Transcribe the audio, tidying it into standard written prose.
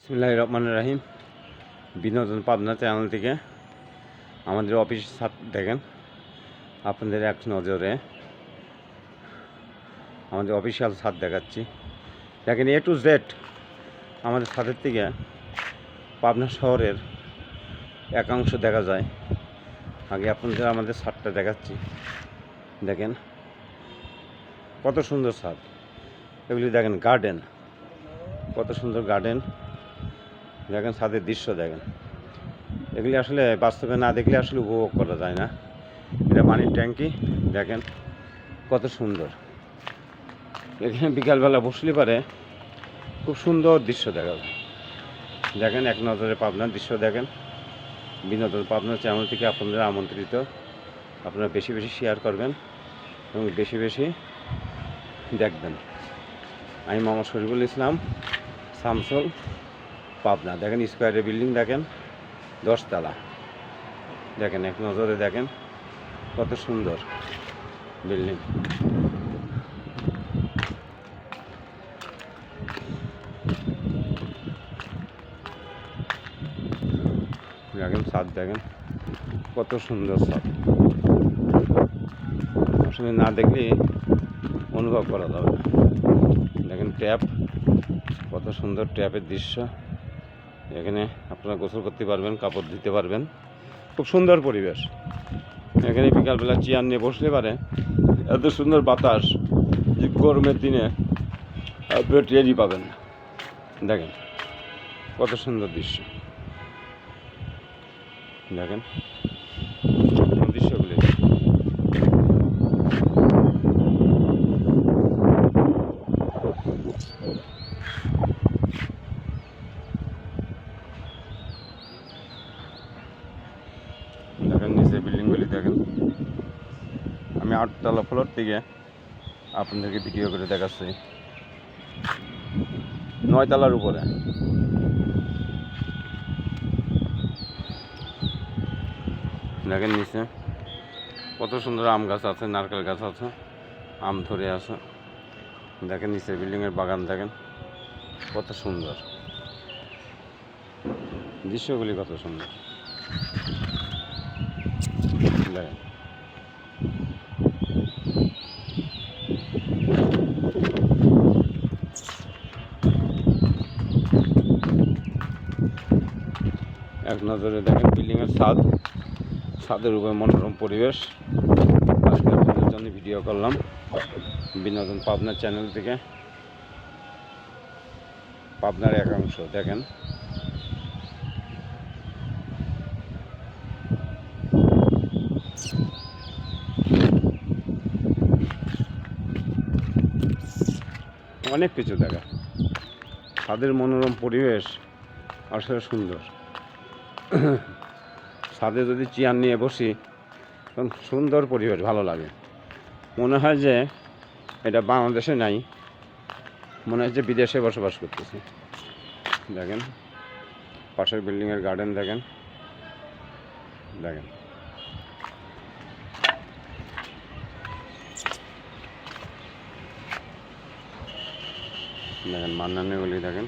বিসমিল্লাহির রহমানির রহিম। বিনোদন পাবনা চ্যানেল থেকে আমাদের অফিস ছাদ দেখেন, আপনাদের এক নজরে আমাদের অফিসিয়াল ছাদ দেখাচ্ছি। দেখেন A to Z আমাদের ছাদের থেকে পাবনা শহরের একাংশ দেখা যায়। আগে আপনাদের আমাদের ছাদটা দেখাচ্ছি। দেখেন কত সুন্দর ছাদ, এগুলি দেখেন গার্ডেন, কত সুন্দর গার্ডেন। দেখেন ছাদের দৃশ্য দেখেন, এগুলি আসলে বাস্তবে না দেখলে আসলে উপভোগ করা যায় না। এটা পানির ট্যাঙ্কি, দেখেন কত সুন্দর। এখানে বিকালবেলা বসলে পারে খুব সুন্দর দৃশ্য দেখা যায়। দেখেন এক নজরে পাবনার দৃশ্য দেখেন। বিনোদন পাবনা চ্যানেল থেকে আপনাদের আমন্ত্রিত, আপনারা বেশি বেশি শেয়ার করবেন এবং বেশি বেশি দেখবেন। আমি মোহাম্মদ শরীফুল ইসলাম, শামসুল, পাবনা। দেখেন স্কোয়ারের বিল্ডিং, দেখেন 10 তলা। দেখেন এক নজরে দেখেন কত সুন্দর বিল্ডিং। দেখেন ছাদ, দেখেন কত সুন্দর ছাদ, আসলে না দেখলে অনুভব করা যাবে না। দেখেন ট্যাপ, কত সুন্দর ট্যাপের দৃশ্য। এখানে আপনারা গোসল করতে পারবেন, কাপড় ধুতে পারবেন, খুব সুন্দর পরিবেশ। এখানে বিকালবেলা চেয়ার নিয়ে বসলে পারে এত সুন্দর বাতাস যে গরমের দিনে আপনি টেরই পাবেন না। দেখেন কত সুন্দর দৃশ্য, দেখেন দৃশ্যগুলি। দেখেন নিচে বিল্ডিংগুলি দেখেন। আমি 8 তলা ফ্লোর থেকে আপনাদেরকে ভিডিও করে দেখাচ্ছি 9 তলার উপরে। দেখেন নিচে কত সুন্দর আম গাছ আছে, নারকেল গাছ আছে, আম ধরে আছে। দেখেন নিচে বিল্ডিংয়ের বাগান, দেখেন কত সুন্দর দৃশ্যগুলি, কত সুন্দর। দেখেন এক নজরে দেখেন বিল্ডিংয়ের ছাদ, ছাদের উপরে মনোরম পরিবেশ। আজকে আপনাদের জন্য ভিডিও করলাম বিনোদন পাবনা চ্যানেল থেকে। পাবনার একাংশ দেখেন, অনেক কিছু দেখা। ছাদের মনোরম পরিবেশ আসলে সুন্দর। ছাদে যদি চেয়ার নিয়ে বসি তখন সুন্দর পরিবেশ, ভালো লাগে। মনে হয় যে এটা বাংলাদেশে নাই, মনে হয় যে বিদেশে বসবাস করতেছি। দেখেন পাশের বিল্ডিংয়ের গার্ডেন, দেখেন দেখেন দেখেন মান্নানের গলি, দেখেন